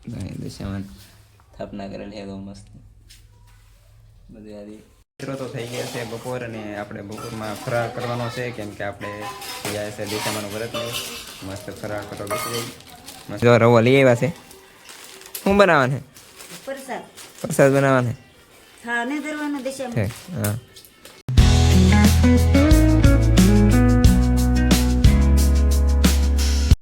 દિશામાં સ્થાપના કરેલી છે તો મસ્ત બધી આදී મિત્રો તો થઈ ગયા છે બપોર અને આપણે બપોરમાં ફરાર કરવાનો છે કેમ કે આપણે જાય છે દિશામાંનું વ્રત મસ્ત ફરાર કરો બેસી જઈ મસ્ત રવો લઈ આવ્યા છે શું બનાવવાનું છે પ્રસાદ પ્રસાદ બનાવવાનો હા ને દરવાનો દિશામાં હા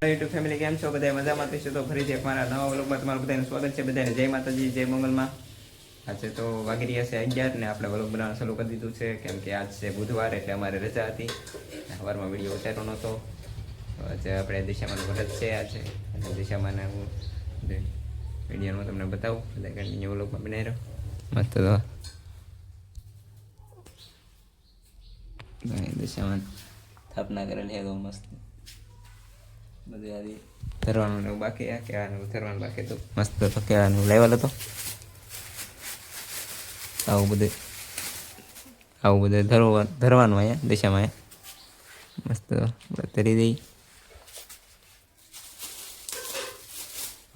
યુટ્યુબ ફેમિલી કેમ છો બધા મજામાં થઈશું તો ફરીથી એક મારા નવા વ્લોગમાં તમારું બધાનું સ્વાગત છે બધાને જય માતાજી જય મંગલમાં આજે તો વાગી રહ્યા છે 11 ને આપણે વ્લોગ બનાવવાનું શરૂ કરી દીધું છે કેમ કે આજ છે બુધવાર એટલે અમારે રજા હતી સવારમાં વિડીયો ઉતાર્યો નહોતો આજે આપણે દિશામાં વ્રત છે આજે અને દિશામાં હું વિડીયોમાં તમને બતાવું બધા કન્ટિન્યુ વ્લોગમાં બનાવી રહ્યો મસ્ત તો દિશામાં સ્થાપના કરેલી છે તો મસ્ત બધું આદી ધરવાનું ને બાકી આ કહેવાનું ધરવાનું બાકી તો મસ્ત તો કહેવાનું લેવલ હતો આવું બધું ધરવાનું અહીંયા દિશામાં અહીંયા મસ્ત ધરી દઈ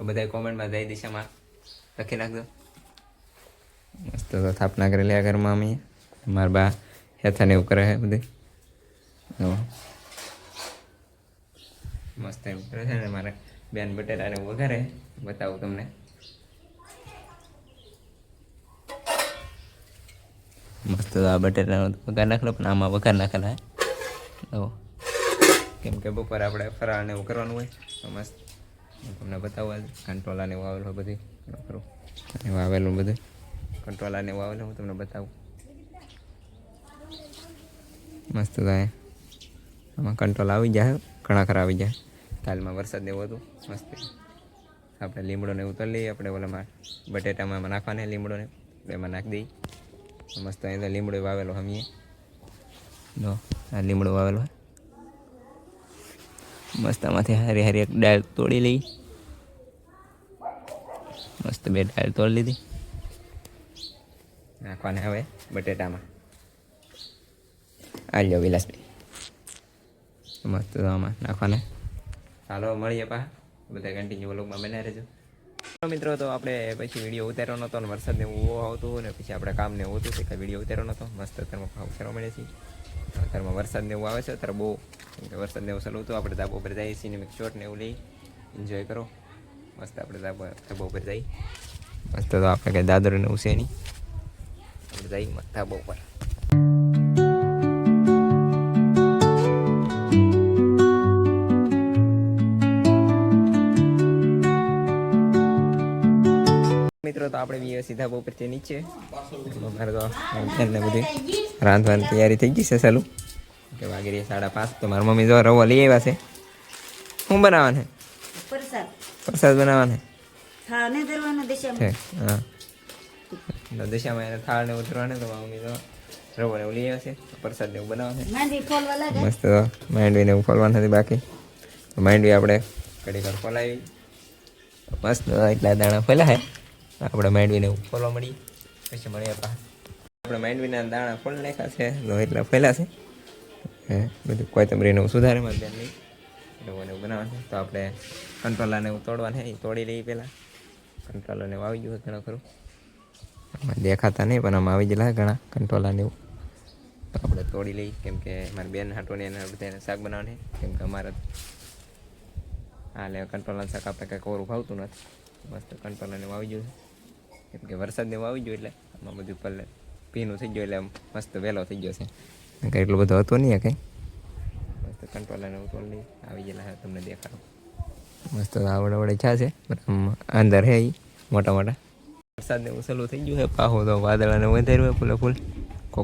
બધા કોમેન્ટમાં જઈ દિશામાં લખી નાખજો મસ્ત તો સ્થાપના કરેલી આ ઘરમાં અમે મારા બા હેથાને એવું કરે છે બધું મસ્ત એવું કરે છે ને મારે બેન બટેટાને વઘારે બતાવું તમને મસ્ત આ બટેટાનો વઘાર નાખેલો પણ આમાં વઘાર નાખેલા હે કેમ કે બપોર આપણે ફરાળ ને એવું કરવાનું હોય તો મસ્ત તમને બતાવું કંટ્રોલા ને એવું આવેલું બધી કરું એવું આવેલું બધું કંટ્રોલા ને એવું આવેલું હું તમને બતાવું મસ્ત થાય આમાં કંટ્રોલ આવી જાય ઘણા ખરા આવી જાય કાલમાં વરસાદ ને એવું હતું મસ્ત આપણે લીમડોને ઉતરી લઈએ આપણે ઓલામાં બટેટામાં એમાં નાખવાને લીમડોને એમાં નાખી દઈએ મસ્ત અહીં તો લીમડો વાવેલો હમીએ નો આ લીમડો વાવેલો હોય મસ્ત આમાંથી હારી હારી એક ડાળ તોડી લઈ મસ્ત બે ડાળ તોડી લીધી નાખવાને હવે બટેટામાં આ લ્યો વિલાસભાઈ મસ્ત આમાં નાખવાને ચાલો મળીએ પા બધા કન્ટિન્યુ વ્લોગમાં બનાવી રહેજો મિત્રો તો આપણે પછી વિડીયો ઉતાર્યો નહોતો અને વરસાદને એવું આવતું અને પછી આપણે કામને એવું હતું કે વિડીયો ઉતાર્યો નહોતો મસ્ત અત્યારમાં ભાવ કરવા મળે છે અત્યારમાં વરસાદને એવું આવે છે અત્યારે બહુ વરસાદને એવું ચાલુ હતું આપણે ધાબા ઉપર જઈએ સિનેમિક શોટ ને એવું લઈ એન્જોય કરો મસ્ત આપણે ધાબા ઉપર જઈએ મસ્ત તો આપણે કંઈ દાદર ને એવું છે નહીં આપણે જઈએ ધાબા ઉપર મિત્રો તો આપણે બી સીધા ઉપરથી નીચે મારે તો ને બધી રાંધવાની તૈયારી થઈ ગઈ છે ચાલુ કે વાગી રહી 5:30 તો મારી મમ્મી જો રવો લઈ આવ્યા છે શું બનાવવાનું છે પ્રસાદ બનાવવાનો હા ને દરવાનો દિશામાં હા દિશામાં એને થાળ ને ઉતરવાને તો મમ્મી તો રવો ને લઈ આવ્યા છે પ્રસાદ ને એવું બનાવવાનું છે મસ્ત માંડવી ને એવું ખોલવાનું નથી બાકી તો માંડવી આપણે કડી કર ખોલાવી મસ્ત એટલા દાણા ખોલ્યા છે આપણે માંડવીને ફોલવા મળી પછી મળીએ આપણે માંડવીના દાણા ફોલ નાખ્યા છે તો એટલા ફેલા છે બધું કોથમરીને સુધારે માં બેન નહીં રવોને બનાવવાનું છે તો આપણે કંટ્રોલાને એવું તોડવાનું છે એ તોડી લઈએ પહેલાં કંટ્રોલાને એવું આવી ગયું ઘણું ખરું આમાં દેખાતા નહીં પણ આમાં આવી ગયેલા ઘણા કંટ્રોલાને એવું તો આપણે તોડી લઈએ કેમ કે મારી બેન હાટોને એને બધાને શાક બનાવવાનું છે કેમ કે અમારે હા એટલે કંટ્રોલાનું શાક આપણે કંઈ કોરું ભાવતું નથી મસ્ત કંટ્રોલાને એવું આવી ગયું છે કેમ કે વરસાદને એવું આવી ગયો એટલે આમાં બધું પલ્લે ભીનું થઈ ગયું એટલે મસ્ત વહેલો થઈ ગયો છે કંઈ એટલું બધું હતું નહીં કંઈ મસ્ત કંટ્રોલરને હું તોડી આવી ગયેલા છે તમને દેખાડો મસ્ત આવડે આવડે છા છે અંદર હે એ મોટા મોટા વરસાદને એવું સલું થઈ ગયું છે પાહો તો વાદળાને વધાર્યું હોય ફૂલે ફૂલ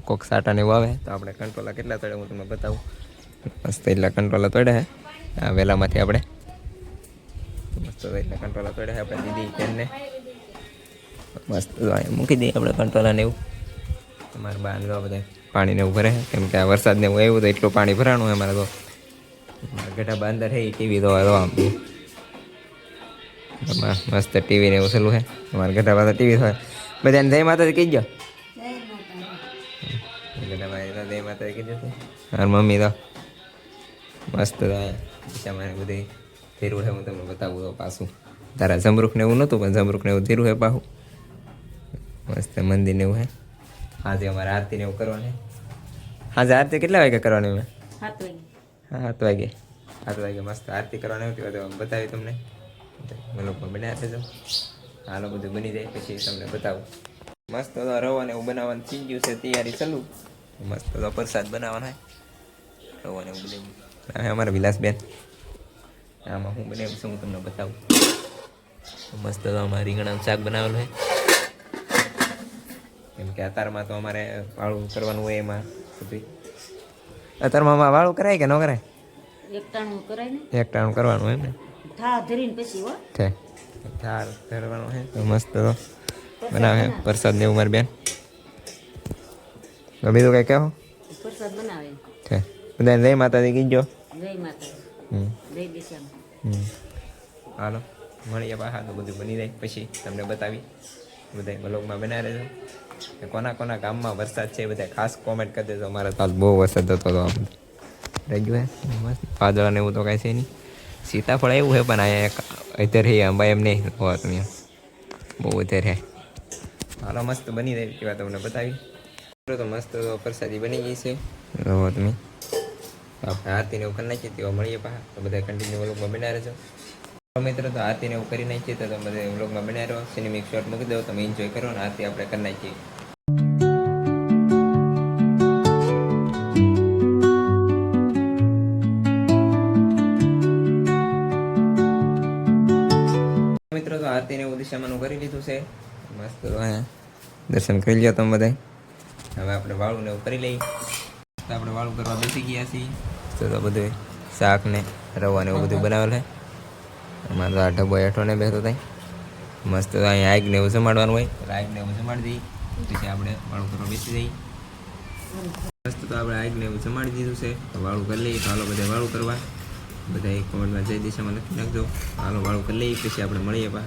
કોક સાટાને એવું આવે તો આપણે કંટ્રોલર કેટલા તોડે હું તમને બતાવું મસ્ત એટલા કંટ્રોલર તોડે છે આ વહેલામાંથી આપણે મસ્ત એટલા કંટ્રોલર તોડે છે આપણે દીદી બેનને મસ્ત મૂકી દઈએ આપણે કંટ્રોલરને એવું તમારે બહાર જવા બધા પાણીને એવું ભરે કેમ કે આ વરસાદને એવું આવ્યું તો એટલું પાણી ભરાણું હોય અમારે તો ગઢા અંદર છે ટીવી તો આમ મસ્ત ટીવીને એવું સલું છે અમારે ગઢા પાસે ટીવી હોય બધાને જય માતાજી કહી ગયો ગઢાભાઈ તો જય માતાજી કીધું મારી મમ્મી તો મસ્ત દિશામાં બધી ફેરવું છે હું તમને બતાવું તો પાછું તારા જમરૂખ ને એવું નહોતું, પણ જમરૂખ ને એવું ધીરું હે પાહું. મસ્ત મંદિર ને એવું હે. આજે અમારે આરતી ને એવું કરવાનું. આજે આરતી કેટલા વાગે કરવાની મેં? 7 વાગે. હા 7 વાગે. 7 વાગે મસ્ત આરતી કરવાની હતી, તો બતાવી તમને. લોકો બનાવ્યા છે. હાલો બધું બની જાય પછી તમને બતાવું. મસ્ત તો રવા ને એવું બનાવવાનું થઈ ગયું છે, તૈયારી ચાલુ. મસ્ત તો પ્રસાદ બનાવવાનો હોય રવા ને એવું બધું. અમારા વિલાસબેન આમાં હું બનાવું છું હું તમને બતાવું. મસ્ત તો અમારે રીંગણાનું શાક બનાવેલું હોય. કેમ કે અત્યારમાં તો અમારે વાળું કરવાનું હોય, એમાં બધું અત્યારમાં વાળું કરાય કે ન કરાય? એક ટાણું કરાય ને, એક ટાણું કરવાનું હોય ને. થા ધરીને પછી હો થાળ ધરવાનું હોય તો મસ્ત તો બનાવે પ્રસાદ ને એવું મારી બેન. બીજું કઈ કહો? પ્રસાદ બનાવે છે બધાને જય માતાજી કીજો. જય માતા, જય દિશામાં. હાલો મળીએ પાછા, તો બધું બની જાય પછી તમને બતાવી. બધા બ્લોગમાં બનાવી રહેજો. કોના કોના ગામમાં વરસાદ છે બધા ખાસ કોમેન્ટ કરી દેજો. અમારે તો બહુ વરસાદ હતો તો આમ રહી ગયું હે મસ્ત. વાદળા ને એવું તો કાંઈ છે નહીં. સીતાફળ એવું છે પણ અહીંયા અત્યારે અંબા એમ નહીં હોવા તમે બહુ અત્યારે. હાલો મસ્ત બની જાય કેવા તમને બતાવી. તો મસ્ત તો પ્રસાદી બની ગઈ છે. રહો તમે આપણે આરતીને એવું કરી નાખીએ તેવા મળીએ પાછા, તો બધા કન્ટિન્યુ વ્લોગમાં બનાવી રહેજો. મિત્રો તો આરતીને એવું કરી નાખીએ તો તમે બધા વ્લોગમાં બનાવી રહો. સિનેમિક શોટ મૂકી દો, તમે એન્જોય કરો ને આરતી આપણે કરી નાખીએ. મિત્રો તો આરતીને એવું દિશામાં કરી લીધું છે. મસ્ત દર્શન કરી લ્યો તમે બધા. હવે આપણે વાળું ને એવું કરી લઈએ. તો આપણે વાળું કરવા બેસી ગયા છીએ. તો બધું શાક ને રવા ને એવું બધું બનાવેલ છે. અમારે તો આ ઢબો હેઠો ને બેસતો થાય. મસ્ત તો અહીંયા આગ ને એવું જમાડવાનું હોય, આગ ને એવું જમાડી દઈએ પછી આપણે વાળું કરવા બેસી જઈએ. મસ્ત તો આપણે આગ ને એવું જમાડી દીધું છે, તો વાળું કરી લઈએ. તો હાલો બધા વાળું કરવા, બધા એક કોમેન્ટમાં જય દિશામાં લખી નાખજો. હાલો વાળું કરી લઈએ પછી આપણે મળીએ પા.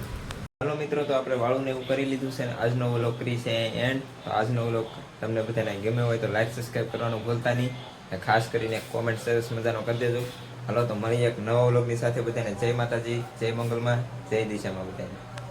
હાલો મિત્રો તો આપણે વાળું ને એવું કરી લીધું છે. આજનો વ્લોગ કરી છે એન્ડ. તો આજનો વ્લોગ તમને બધાને ગમે હોય તો લાઈક સબસ્ક્રાઈબ કરવાનું ભૂલતા નહીં. ખાસ કરીને કોમેન્ટ સરસ મજાનો કરી દેજો. હાલો તો મળીએ એક નવા વ્લોગની સાથે. બધાને જય માતાજી, જય મંગલમાં, જય દિશામાં બધાને.